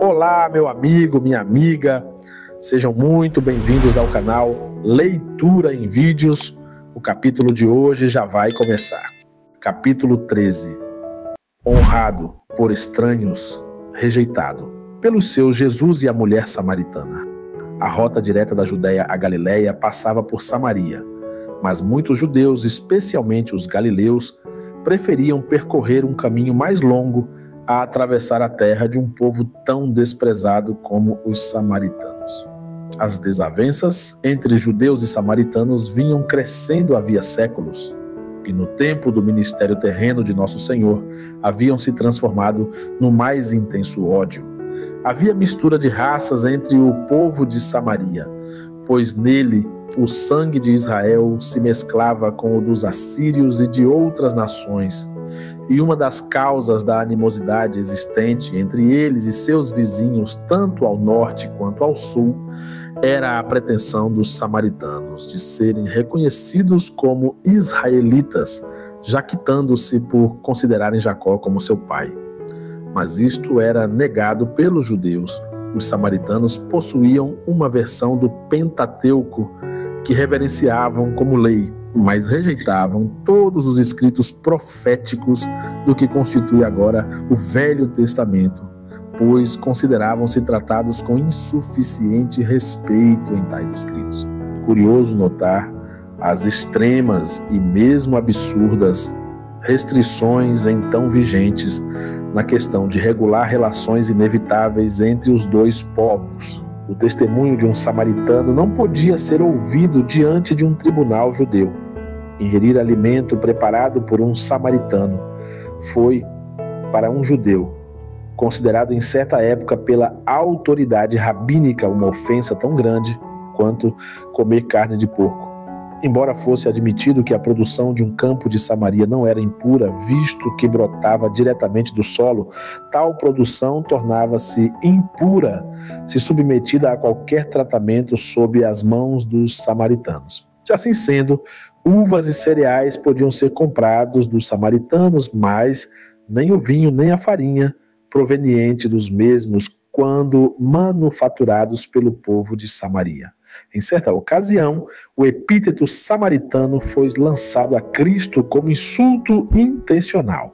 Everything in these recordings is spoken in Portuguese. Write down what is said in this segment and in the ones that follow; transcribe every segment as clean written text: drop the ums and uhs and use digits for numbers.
Olá, meu amigo, minha amiga, sejam muito bem-vindos ao canal Leitura em Vídeos. O capítulo de hoje já vai começar. Capítulo 13. Honrado por estranhos, rejeitado pelos seus Jesus e a mulher samaritana. A rota direta da Judéia à Galiléia passava por Samaria, mas muitos judeus, especialmente os galileus, preferiam percorrer um caminho mais longo a atravessar a terra de um povo tão desprezado como os samaritanos. As desavenças entre judeus e samaritanos vinham crescendo havia séculos, e no tempo do ministério terreno de Nosso Senhor haviam se transformado no mais intenso ódio. Havia mistura de raças entre o povo de Samaria, pois nele o sangue de Israel se mesclava com o dos assírios e de outras nações. E uma das causas da animosidade existente entre eles e seus vizinhos, tanto ao norte quanto ao sul, era a pretensão dos samaritanos de serem reconhecidos como israelitas, jactando-se por considerarem Jacó como seu pai. Mas isto era negado pelos judeus. Os samaritanos possuíam uma versão do Pentateuco que reverenciavam como lei, mas rejeitavam todos os escritos proféticos do que constitui agora o Velho Testamento, pois consideravam-se tratados com insuficiente respeito em tais escritos. Curioso notar as extremas e mesmo absurdas restrições então vigentes na questão de regular relações inevitáveis entre os dois povos. O testemunho de um samaritano não podia ser ouvido diante de um tribunal judeu. Ingerir alimento preparado por um samaritano foi, para um judeu, considerado em certa época pela autoridade rabínica uma ofensa tão grande quanto comer carne de porco. Embora fosse admitido que a produção de um campo de Samaria não era impura, visto que brotava diretamente do solo, tal produção tornava-se impura se submetida a qualquer tratamento sob as mãos dos samaritanos. Assim sendo, uvas e cereais podiam ser comprados dos samaritanos, mas nem o vinho nem a farinha proveniente dos mesmos quando manufaturados pelo povo de Samaria. Em certa ocasião, o epíteto samaritano foi lançado a Cristo como insulto intencional.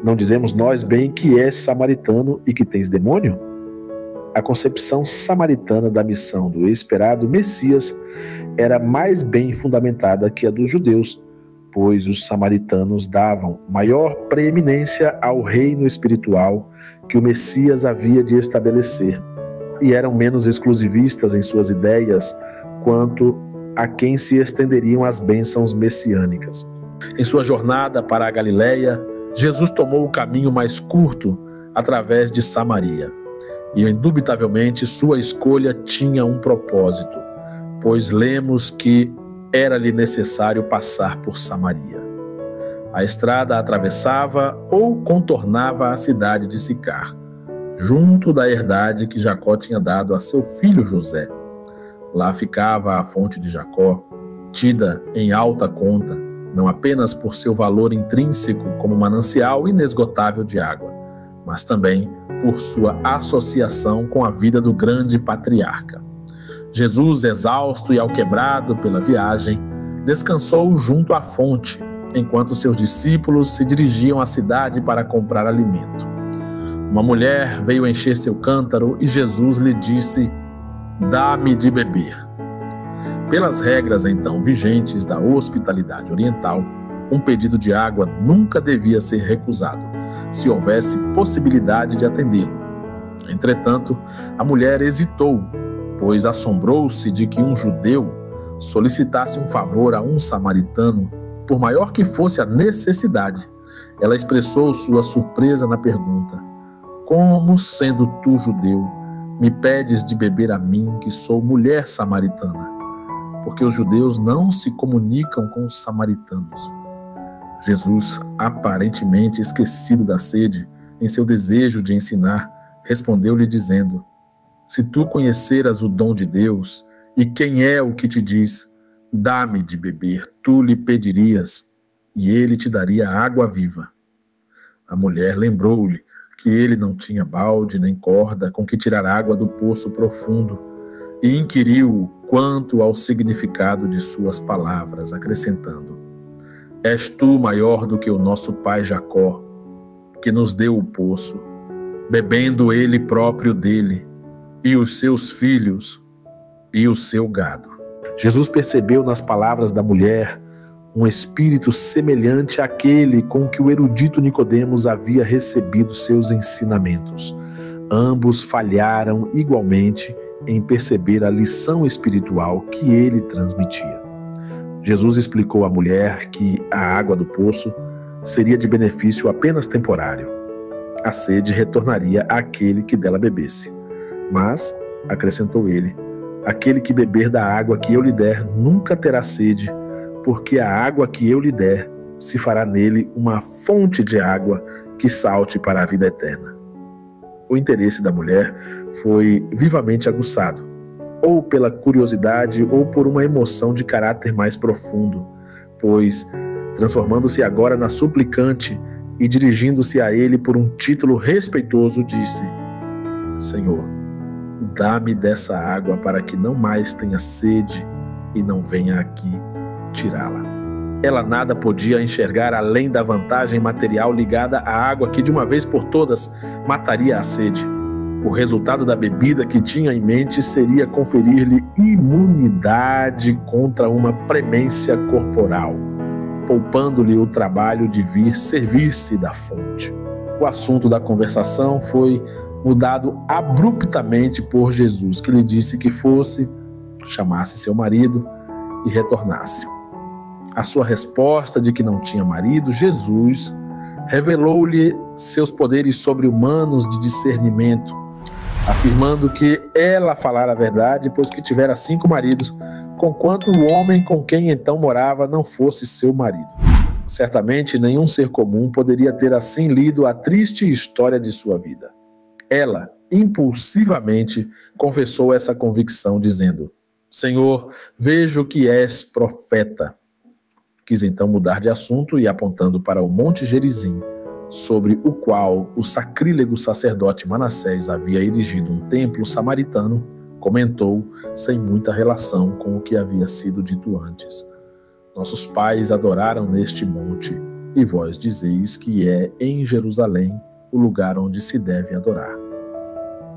Não dizemos nós bem que és samaritano e que tens demônio? A concepção samaritana da missão do esperado Messias era mais bem fundamentada que a dos judeus, pois os samaritanos davam maior preeminência ao reino espiritual que o Messias havia de estabelecer, e eram menos exclusivistas em suas ideias quanto a quem se estenderiam as bênçãos messiânicas. Em sua jornada para a Galiléia, Jesus tomou o caminho mais curto através de Samaria, e indubitavelmente sua escolha tinha um propósito, pois lemos que era-lhe necessário passar por Samaria. A estrada atravessava ou contornava a cidade de Sicar, junto da herdade que Jacó tinha dado a seu filho José. Lá ficava a fonte de Jacó, tida em alta conta, não apenas por seu valor intrínseco como manancial inesgotável de água, mas também por sua associação com a vida do grande patriarca. Jesus, exausto e alquebrado pela viagem, descansou junto à fonte, enquanto seus discípulos se dirigiam à cidade para comprar alimento. Uma mulher veio encher seu cântaro e Jesus lhe disse: "Dá-me de beber." Pelas regras então vigentes da hospitalidade oriental, um pedido de água nunca devia ser recusado, se houvesse possibilidade de atendê-lo. Entretanto, a mulher hesitou, pois assombrou-se de que um judeu solicitasse um favor a um samaritano, por maior que fosse a necessidade. Ela expressou sua surpresa na pergunta: "Como, sendo tu judeu, me pedes de beber a mim, que sou mulher samaritana?" Porque os judeus não se comunicam com os samaritanos. Jesus, aparentemente esquecido da sede, em seu desejo de ensinar, respondeu-lhe dizendo: "Se tu conheceras o dom de Deus, e quem é o que te diz, dá-me de beber, tu lhe pedirias, e ele te daria água viva." A mulher lembrou-lhe que ele não tinha balde nem corda com que tirar água do poço profundo, e inquiriu quanto ao significado de suas palavras, acrescentando: És tu maior do que o nosso pai Jacó, que nos deu o poço, bebendo ele próprio dele, e os seus filhos, e o seu gado. Jesus percebeu nas palavras da mulher um espírito semelhante àquele com que o erudito Nicodemos havia recebido seus ensinamentos. Ambos falharam igualmente em perceber a lição espiritual que ele transmitia. Jesus explicou à mulher que a água do poço seria de benefício apenas temporário. A sede retornaria àquele que dela bebesse. Mas, acrescentou ele, aquele que beber da água que eu lhe der nunca terá sede, porque a água que eu lhe der se fará nele uma fonte de água que salte para a vida eterna. O interesse da mulher foi vivamente aguçado, ou pela curiosidade ou por uma emoção de caráter mais profundo, pois, transformando-se agora na suplicante e dirigindo-se a ele por um título respeitoso, disse: Senhor, dá-me dessa água para que não mais tenha sede e não venha aqui tirá-la. Ela nada podia enxergar além da vantagem material ligada à água que de uma vez por todas mataria a sede. O resultado da bebida que tinha em mente seria conferir-lhe imunidade contra uma premência corporal, poupando-lhe o trabalho de vir servir-se da fonte. O assunto da conversação foi mudado abruptamente por Jesus, que lhe disse que fosse, chamasse seu marido e retornasse. A sua resposta de que não tinha marido, Jesus revelou-lhe seus poderes sobre-humanos de discernimento, afirmando que ela falara a verdade, pois que tivera 5 maridos, conquanto o homem com quem então morava não fosse seu marido. Certamente nenhum ser comum poderia ter assim lido a triste história de sua vida. Ela, impulsivamente, confessou essa convicção, dizendo: Senhor, vejo que és profeta. Quis então mudar de assunto e, apontando para o Monte Gerizim, sobre o qual o sacrílego sacerdote Manassés havia erigido um templo samaritano, comentou, sem muita relação com o que havia sido dito antes: Nossos pais adoraram neste monte, e vós dizeis que é em Jerusalém o lugar onde se deve adorar.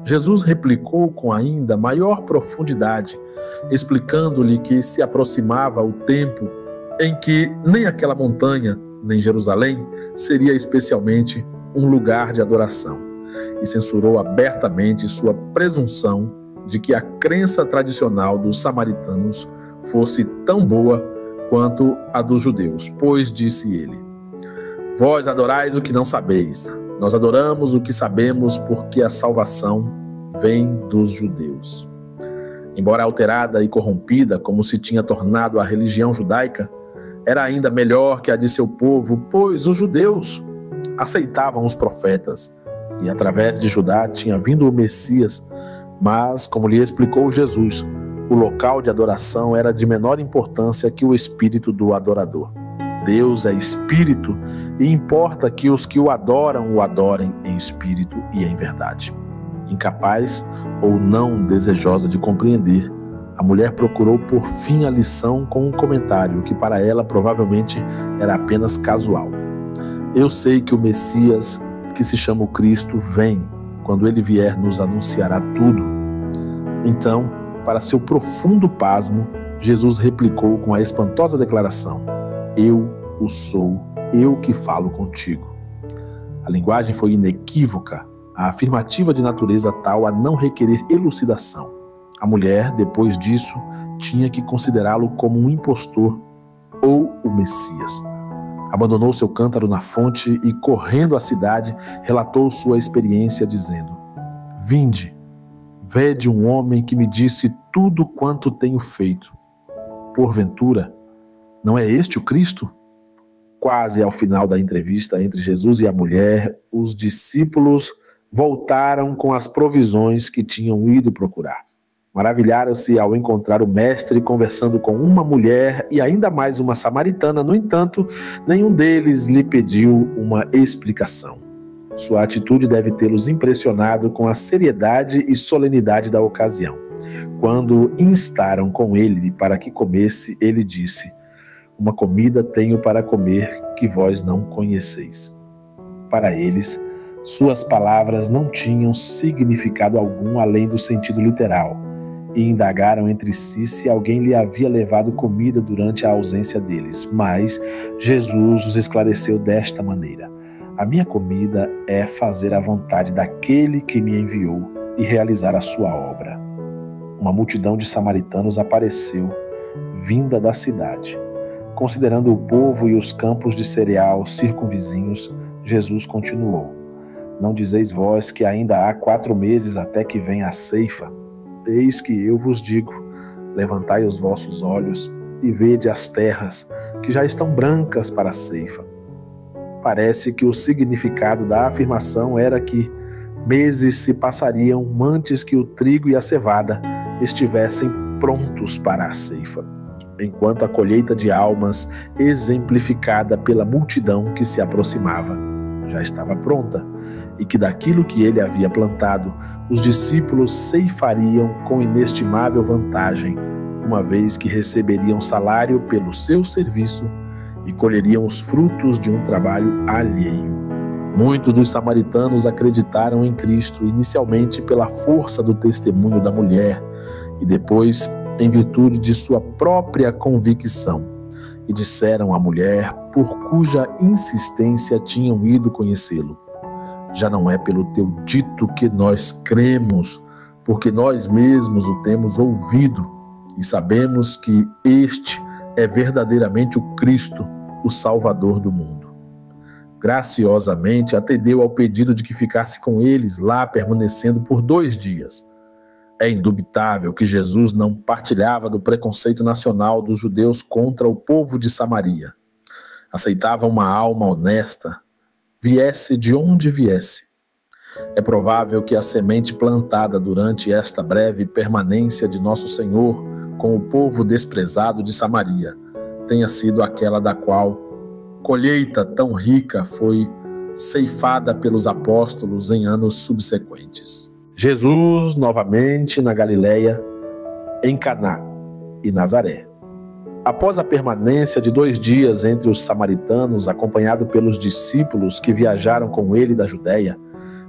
Jesus replicou com ainda maior profundidade, explicando-lhe que se aproximava o tempo em que nem aquela montanha, nem Jerusalém, seria especialmente um lugar de adoração, e censurou abertamente sua presunção de que a crença tradicional dos samaritanos fosse tão boa quanto a dos judeus, pois disse ele: Vós adorais o que não sabeis, nós adoramos o que sabemos, porque a salvação vem dos judeus. Embora alterada e corrompida, como se tinha tornado a religião judaica, era ainda melhor que a de seu povo, pois os judeus aceitavam os profetas, e através de Judá tinha vindo o Messias, mas, como lhe explicou Jesus, o local de adoração era de menor importância que o espírito do adorador. Deus é espírito e importa que os que o adorem em espírito e em verdade. Incapaz ou não desejosa de compreender, a mulher procurou por fim a lição com um comentário que para ela provavelmente era apenas casual. Eu sei que o Messias, que se chama o Cristo, vem. Quando ele vier, nos anunciará tudo. Então, para seu profundo pasmo, Jesus replicou com a espantosa declaração: Eu o sou, eu que falo contigo. A linguagem foi inequívoca, a afirmativa de natureza tal a não requerer elucidação. A mulher, depois disso, tinha que considerá-lo como um impostor ou o Messias. Abandonou seu cântaro na fonte e, correndo à cidade, relatou sua experiência, dizendo: Vinde, vede um homem que me disse tudo quanto tenho feito. Porventura, não é este o Cristo? Quase ao final da entrevista entre Jesus e a mulher, os discípulos voltaram com as provisões que tinham ido procurar. Maravilharam-se ao encontrar o mestre conversando com uma mulher e ainda mais uma samaritana. No entanto, nenhum deles lhe pediu uma explicação. Sua atitude deve tê-los impressionado com a seriedade e solenidade da ocasião. Quando instaram com ele para que comesse, ele disse: "Uma comida tenho para comer que vós não conheceis." Para eles, suas palavras não tinham significado algum além do sentido literal, e indagaram entre si se alguém lhe havia levado comida durante a ausência deles. Mas Jesus os esclareceu desta maneira: "A minha comida é fazer a vontade daquele que me enviou e realizar a sua obra." Uma multidão de samaritanos apareceu, vinda da cidade. Considerando o povo e os campos de cereal circunvizinhos, Jesus continuou: "Não dizeis vós que ainda há 4 meses até que venha a ceifa? Eis que eu vos digo: levantai os vossos olhos e vede as terras, que já estão brancas para a ceifa." Parece que o significado da afirmação era que meses se passariam antes que o trigo e a cevada estivessem prontos para a ceifa, enquanto a colheita de almas, exemplificada pela multidão que se aproximava, já estava pronta, e que daquilo que ele havia plantado, os discípulos ceifariam com inestimável vantagem, uma vez que receberiam salário pelo seu serviço e colheriam os frutos de um trabalho alheio. Muitos dos samaritanos acreditaram em Cristo, inicialmente pela força do testemunho da mulher e depois em virtude de sua própria convicção, e disseram à mulher, por cuja insistência tinham ido conhecê-lo: "Já não é pelo teu dito que nós cremos, porque nós mesmos o temos ouvido e sabemos que este é verdadeiramente o Cristo, o Salvador do mundo." Graciosamente atendeu ao pedido de que ficasse com eles lá, permanecendo por 2 dias. É indubitável que Jesus não partilhava do preconceito nacional dos judeus contra o povo de Samaria. Aceitava uma alma honesta, viesse de onde viesse. É provável que a semente plantada durante esta breve permanência de Nosso Senhor com o povo desprezado de Samaria tenha sido aquela da qual colheita tão rica foi ceifada pelos apóstolos em anos subsequentes. Jesus, novamente na Galileia, em Caná e Nazaré. Após a permanência de 2 dias entre os samaritanos, acompanhado pelos discípulos que viajaram com ele da Judéia,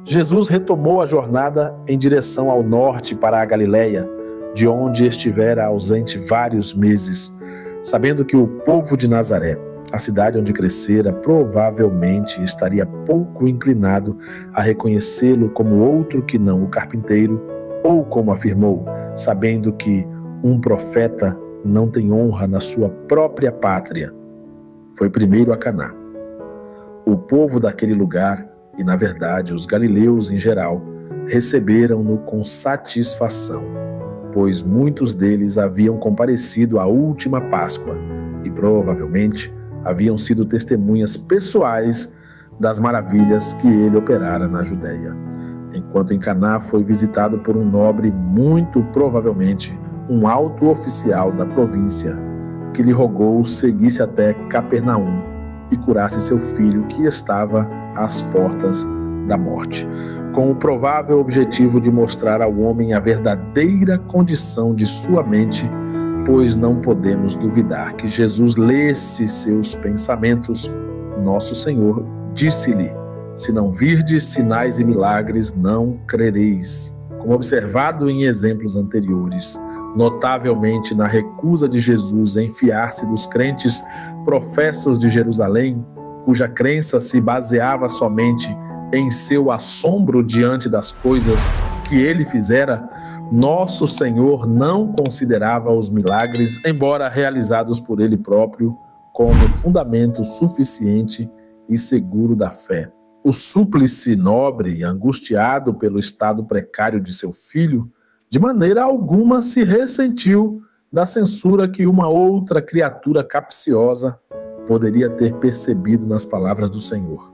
Jesus retomou a jornada em direção ao norte para a Galileia, de onde estivera ausente vários meses, sabendo que o povo de Nazaré, a cidade onde crescera, provavelmente estaria pouco inclinado a reconhecê-lo como outro que não o carpinteiro, ou como afirmou, sabendo que um profeta não tem honra na sua própria pátria. Foi primeiro a Caná. O povo daquele lugar, e na verdade os galileus em geral, receberam-no com satisfação, pois muitos deles haviam comparecido à última Páscoa e provavelmente haviam sido testemunhas pessoais das maravilhas que ele operara na Judéia. Enquanto em Caná foi visitado por um nobre, muito provavelmente um alto oficial da província, que lhe rogou seguisse até Capernaum e curasse seu filho, que estava às portas da morte, com o provável objetivo de mostrar ao homem a verdadeira condição de sua mente, pois não podemos duvidar que Jesus lesse seus pensamentos. Nosso Senhor disse-lhe: "Se não virdes sinais e milagres, não crereis." Como observado em exemplos anteriores, notavelmente na recusa de Jesus em fiar-se dos crentes professos de Jerusalém, cuja crença se baseava somente em seu assombro diante das coisas que ele fizera, Nosso Senhor não considerava os milagres, embora realizados por ele próprio, como fundamento suficiente e seguro da fé. O súplice nobre, angustiado pelo estado precário de seu filho, de maneira alguma se ressentiu da censura que uma outra criatura capciosa poderia ter percebido nas palavras do Senhor.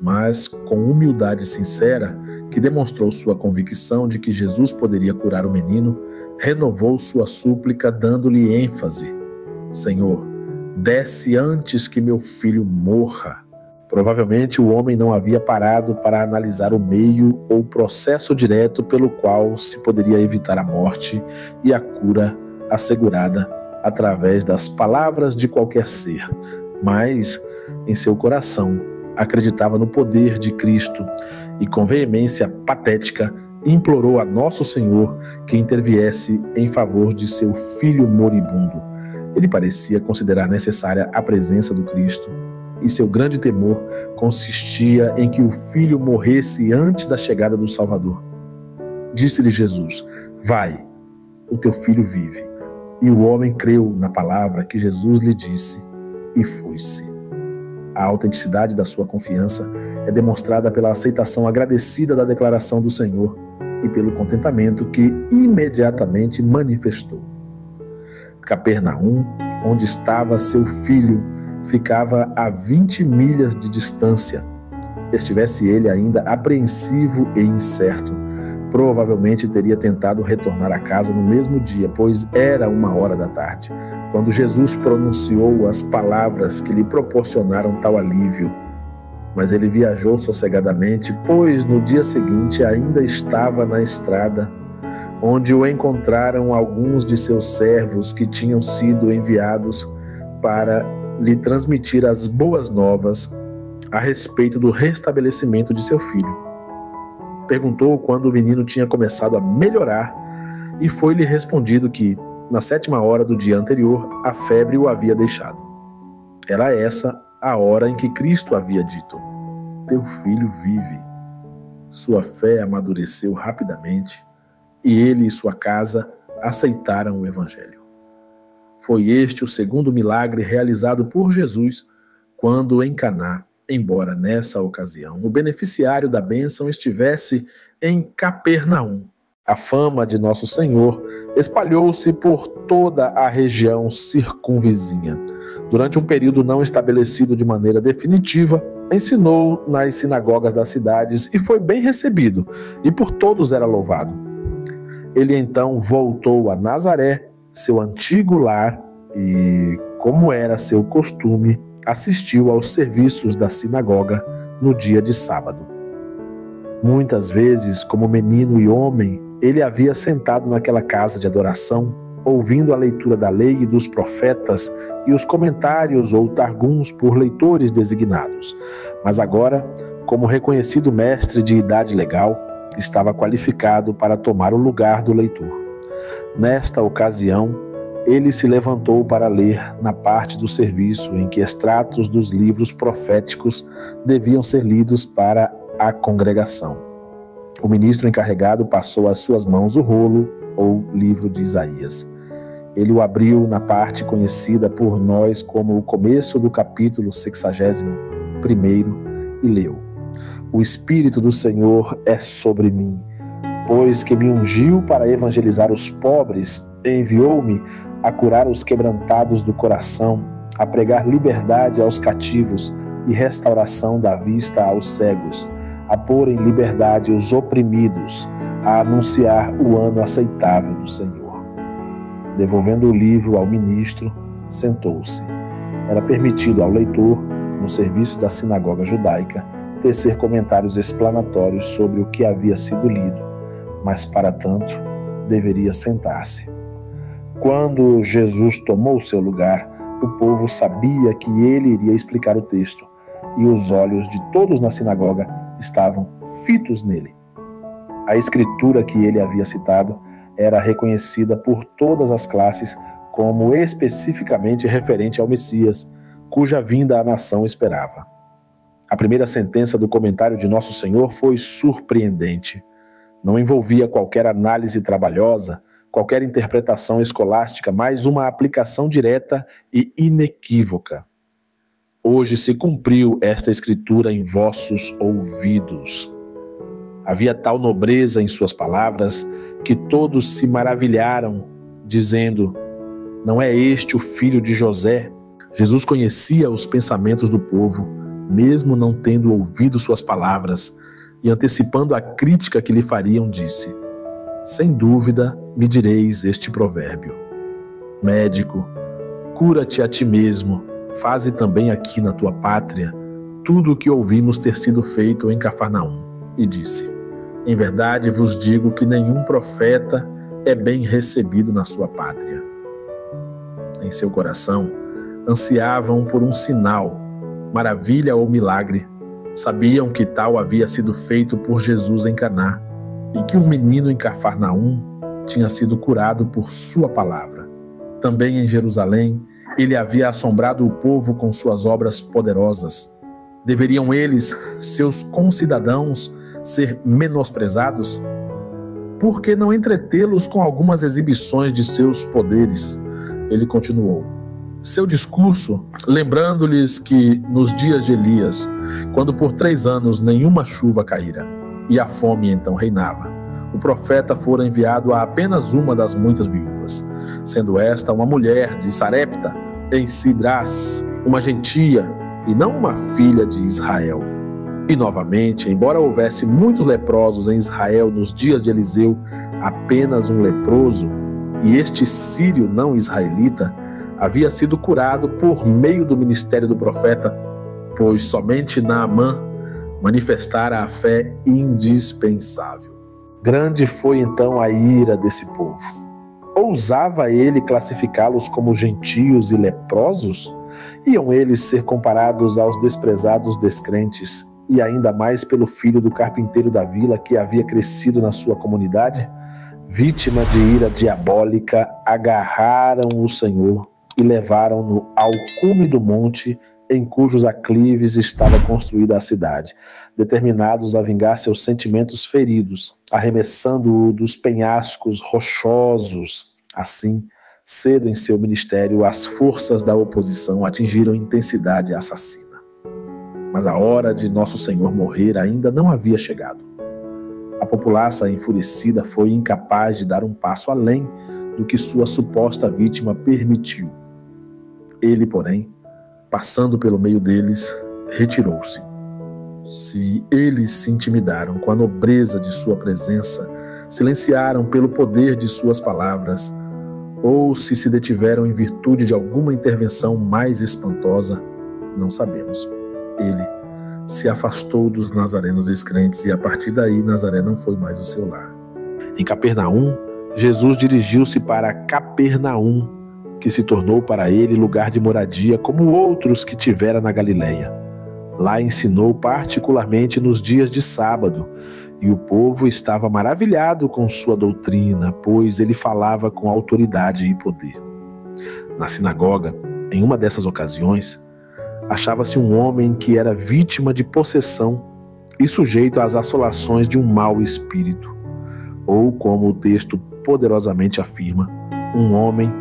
Mas, com humildade sincera, que demonstrou sua convicção de que Jesus poderia curar o menino, renovou sua súplica, dando-lhe ênfase: "Senhor, desce antes que meu filho morra, Provavelmente o homem não havia parado para analisar o meio ou processo direto pelo qual se poderia evitar a morte e a cura assegurada através das palavras de qualquer ser, mas em seu coração acreditava no poder de Cristo e com veemência patética implorou a Nosso Senhor que interviesse em favor de seu filho moribundo. Ele parecia considerar necessária a presença do Cristo e seu grande temor consistia em que o filho morresse antes da chegada do Salvador. Disse-lhe Jesus: vai, o teu filho vive. E o homem creu na palavra que Jesus lhe disse e foi-se. A autenticidade da sua confiança é demonstrada pela aceitação agradecida da declaração do Senhor e pelo contentamento que imediatamente manifestou. Capernaum, onde estava seu filho, ficava a 20 milhas de distância. Estivesse ele ainda apreensivo e incerto, provavelmente teria tentado retornar a casa no mesmo dia, pois era 1h da tarde, quando Jesus pronunciou as palavras que lhe proporcionaram tal alívio. Mas ele viajou sossegadamente, pois no dia seguinte ainda estava na estrada, onde o encontraram alguns de seus servos que tinham sido enviados para lhe transmitir as boas novas a respeito do restabelecimento de seu filho. Perguntou quando o menino tinha começado a melhorar e foi-lhe respondido que, na 7ª do dia anterior, a febre o havia deixado. Era essa a hora em que Cristo havia dito: teu filho vive. Sua fé amadureceu rapidamente e ele e sua casa aceitaram o Evangelho. Foi este o segundo milagre realizado por Jesus quando em Caná, embora nessa ocasião o beneficiário da bênção estivesse em Capernaum. A fama de Nosso Senhor espalhou-se por toda a região circunvizinha. Durante um período não estabelecido de maneira definitiva, ensinou nas sinagogas das cidades e foi bem recebido, e por todos era louvado. Ele então voltou a Nazaré, seu antigo lar, e, como era seu costume, assistiu aos serviços da sinagoga no dia de sábado. Muitas vezes, como menino e homem, ele havia sentado naquela casa de adoração, ouvindo a leitura da lei e dos profetas e os comentários ou targuns por leitores designados. Mas agora, como reconhecido mestre de idade legal, estava qualificado para tomar o lugar do leitor. Nesta ocasião, ele se levantou para ler na parte do serviço em que extratos dos livros proféticos deviam ser lidos para a congregação. O ministro encarregado passou às suas mãos o rolo ou livro de Isaías. Ele o abriu na parte conhecida por nós como o começo do capítulo 61 e leu: O Espírito do Senhor é sobre mim, pois que me ungiu para evangelizar os pobres, enviou-me a curar os quebrantados do coração, a pregar liberdade aos cativos e restauração da vista aos cegos, a pôr em liberdade os oprimidos, a anunciar o ano aceitável do Senhor. Devolvendo o livro ao ministro, sentou-se. Era permitido ao leitor, no serviço da sinagoga judaica, tecer comentários explanatórios sobre o que havia sido lido, mas, para tanto, deveria sentar-se. Quando Jesus tomou seu lugar, o povo sabia que ele iria explicar o texto, e os olhos de todos na sinagoga estavam fitos nele. A escritura que ele havia citado era reconhecida por todas as classes como especificamente referente ao Messias, cuja vinda a nação esperava. A primeira sentença do comentário de Nosso Senhor foi surpreendente. Não envolvia qualquer análise trabalhosa, qualquer interpretação escolástica, mas uma aplicação direta e inequívoca. Hoje se cumpriu esta escritura em vossos ouvidos. Havia tal nobreza em suas palavras que todos se maravilharam, dizendo: não é este o filho de José? Jesus conhecia os pensamentos do povo, mesmo não tendo ouvido suas palavras, e antecipando a crítica que lhe fariam, disse: sem dúvida me direis este provérbio: médico, cura-te a ti mesmo, faze também aqui na tua pátria, tudo o que ouvimos ter sido feito em Cafarnaum, e disse: em verdade vos digo que nenhum profeta é bem recebido na sua pátria. Em seu coração, ansiavam por um sinal, maravilha ou milagre. Sabiam que tal havia sido feito por Jesus em Caná, e que um menino em Cafarnaum tinha sido curado por sua palavra. Também em Jerusalém, ele havia assombrado o povo com suas obras poderosas. Deveriam eles, seus concidadãos, ser menosprezados? Por que não entretê-los com algumas exibições de seus poderes? Ele continuou seu discurso, lembrando-lhes que nos dias de Elias, quando por 3 anos nenhuma chuva caíra, e a fome então reinava, o profeta fora enviado a apenas uma das muitas viúvas, sendo esta uma mulher de Sarepta, em Sidrás, uma gentia, e não uma filha de Israel. E novamente, embora houvesse muitos leprosos em Israel nos dias de Eliseu, apenas um leproso, e este sírio não israelita, havia sido curado por meio do ministério do profeta, pois somente Naamã manifestara a fé indispensável. Grande foi então a ira desse povo. Ousava ele classificá-los como gentios e leprosos? Iam eles ser comparados aos desprezados descrentes, e ainda mais pelo filho do carpinteiro da vila que havia crescido na sua comunidade? Vítima de ira diabólica, agarraram o Senhor e levaram-no ao cume do monte em cujos aclives estava construída a cidade, determinados a vingar seus sentimentos feridos, arremessando-o dos penhascos rochosos. Assim, cedo em seu ministério, as forças da oposição atingiram intensidade assassina. Mas a hora de Nosso Senhor morrer ainda não havia chegado. A populaça enfurecida foi incapaz de dar um passo além do que sua suposta vítima permitiu. Ele, porém, passando pelo meio deles, retirou-se. Se eles se intimidaram com a nobreza de sua presença, silenciaram pelo poder de suas palavras, ou se detiveram em virtude de alguma intervenção mais espantosa, não sabemos. Ele se afastou dos nazarenos descrentes e a partir daí Nazaré não foi mais o seu lar. Em Capernaum, Jesus dirigiu-se para Capernaum, que se tornou para ele lugar de moradia como outros que tivera na Galileia. Lá ensinou particularmente nos dias de sábado, e o povo estava maravilhado com sua doutrina, pois ele falava com autoridade e poder. Na sinagoga, em uma dessas ocasiões, achava-se um homem que era vítima de possessão e sujeito às assolações de um mau espírito, ou, como o texto poderosamente afirma, um homem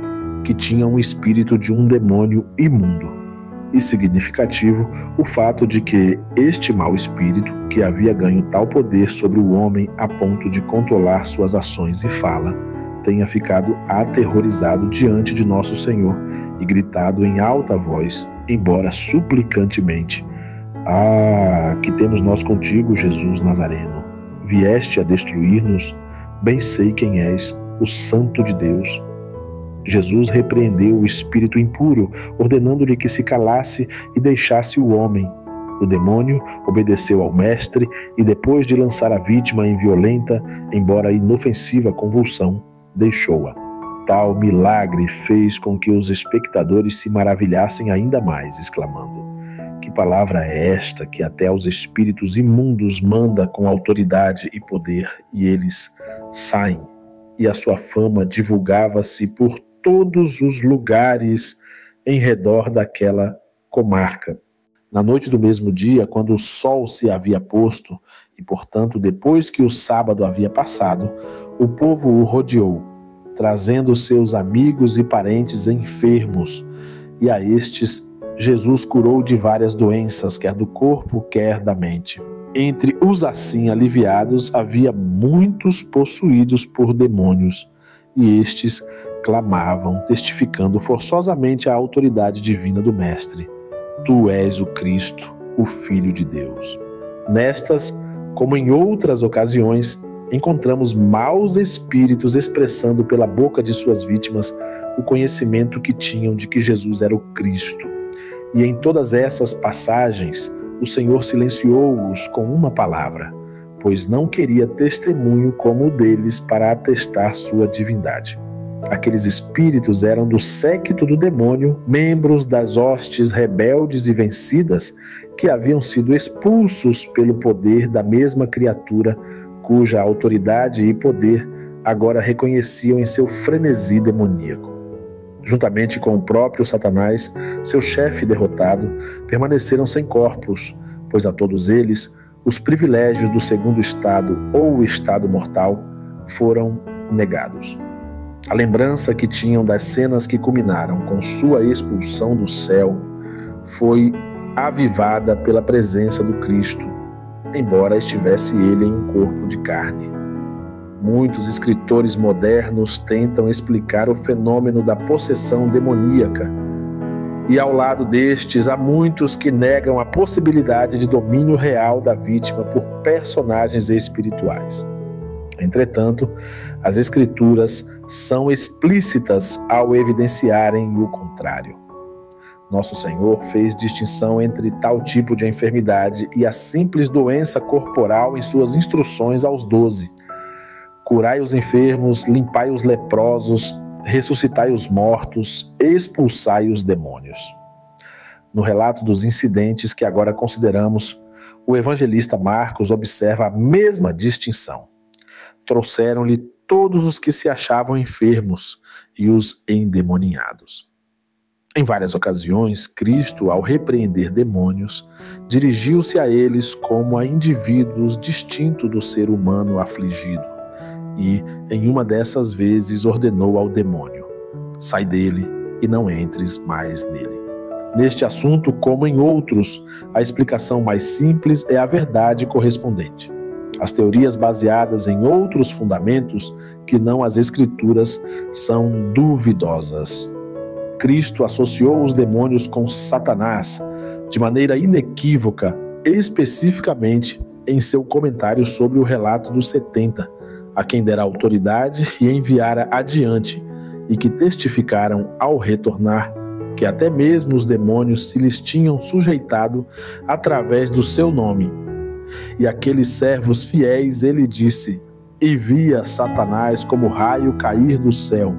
que tinha um espírito de um demônio imundo. E significativo o fato de que este mau espírito, que havia ganho tal poder sobre o homem a ponto de controlar suas ações e fala, tenha ficado aterrorizado diante de Nosso Senhor e gritado em alta voz, embora suplicantemente: "Ah, que temos nós contigo, Jesus Nazareno? Vieste a destruir-nos? Bem sei quem és, o Santo de Deus." Jesus repreendeu o espírito impuro, ordenando-lhe que se calasse e deixasse o homem. O demônio obedeceu ao mestre e, depois de lançar a vítima em violenta, embora inofensiva convulsão, deixou-a. Tal milagre fez com que os espectadores se maravilhassem ainda mais, exclamando: "Que palavra é esta que até aos espíritos imundos manda com autoridade e poder, e eles saem?" E a sua fama divulgava-se por todos os lugares em redor daquela comarca. Na noite do mesmo dia, quando o sol se havia posto, e portanto depois que o sábado havia passado, o povo o rodeou, trazendo seus amigos e parentes enfermos, e a estes Jesus curou de várias doenças, quer do corpo, quer da mente. Entre os assim aliviados havia muitos possuídos por demônios, e estes clamavam, testificando forçosamente a autoridade divina do Mestre: "Tu és o Cristo, o Filho de Deus." Nestas, como em outras ocasiões, encontramos maus espíritos expressando pela boca de suas vítimas o conhecimento que tinham de que Jesus era o Cristo. E em todas essas passagens, o Senhor silenciou-os com uma palavra, pois não queria testemunho como o deles para atestar sua divindade. Aqueles espíritos eram do séquito do demônio, membros das hostes rebeldes e vencidas que haviam sido expulsos pelo poder da mesma criatura cuja autoridade e poder agora reconheciam em seu frenesi demoníaco. Juntamente com o próprio Satanás, seu chefe derrotado, permaneceram sem corpos, pois a todos eles os privilégios do segundo estado ou o estado mortal foram negados. A lembrança que tinham das cenas que culminaram com sua expulsão do céu foi avivada pela presença do Cristo, embora estivesse ele em um corpo de carne. Muitos escritores modernos tentam explicar o fenômeno da possessão demoníaca, e ao lado destes há muitos que negam a possibilidade de domínio real da vítima por personagens espirituais. Entretanto, as Escrituras são explícitas ao evidenciarem o contrário. Nosso Senhor fez distinção entre tal tipo de enfermidade e a simples doença corporal em suas instruções aos 12. Curai os enfermos, limpai os leprosos, ressuscitai os mortos, expulsai os demônios. No relato dos incidentes que agora consideramos, o evangelista Marcos observa a mesma distinção. Trouxeram-lhe todos os que se achavam enfermos e os endemoniados. Em várias ocasiões, Cristo, ao repreender demônios, dirigiu-se a eles como a indivíduos distintos do ser humano afligido e, em uma dessas vezes, ordenou ao demônio: sai dele e não entres mais nele. Neste assunto, como em outros, a explicação mais simples é a verdade correspondente. As teorias baseadas em outros fundamentos que não as Escrituras são duvidosas. Cristo associou os demônios com Satanás de maneira inequívoca, especificamente em seu comentário sobre o relato dos 70, a quem dera autoridade e enviara adiante, e que testificaram ao retornar que até mesmo os demônios se lhes tinham sujeitado através do seu nome. E aqueles servos fiéis ele disse: e via Satanás como raio cair do céu.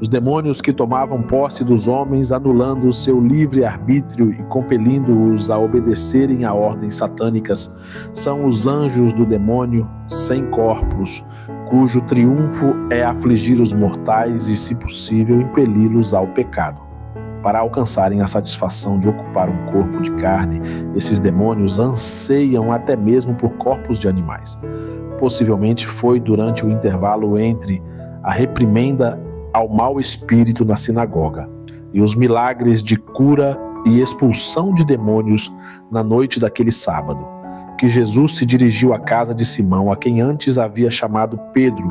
Os demônios que tomavam posse dos homens, anulando o seu livre-arbítrio e compelindo-os a obedecerem a ordens satânicas, são os anjos do demônio, sem corpos, cujo triunfo é afligir os mortais e, se possível, impeli-los ao pecado. Para alcançarem a satisfação de ocupar um corpo de carne, esses demônios anseiam até mesmo por corpos de animais. Possivelmente foi durante o intervalo entre a reprimenda ao mau espírito na sinagoga e os milagres de cura e expulsão de demônios na noite daquele sábado, que Jesus se dirigiu à casa de Simão, a quem antes havia chamado Pedro,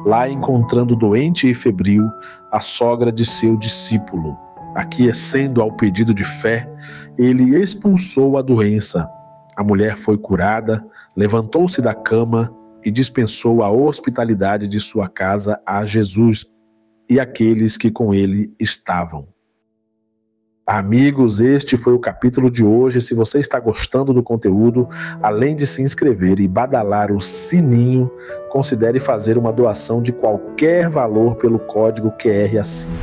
lá encontrando doente e febril a sogra de seu discípulo. Aquecendo ao pedido de fé, ele expulsou a doença. A mulher foi curada, levantou-se da cama e dispensou a hospitalidade de sua casa a Jesus e aqueles que com ele estavam. Amigos, este foi o capítulo de hoje. Se você está gostando do conteúdo, além de se inscrever e badalar o sininho, considere fazer uma doação de qualquer valor pelo código QR acima.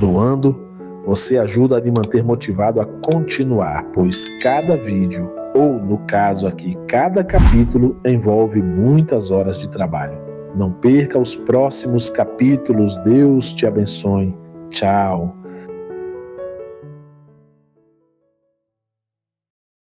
Doando, você ajuda a me manter motivado a continuar, pois cada vídeo, ou no caso aqui, cada capítulo, envolve muitas horas de trabalho. Não perca os próximos capítulos. Deus te abençoe. Tchau.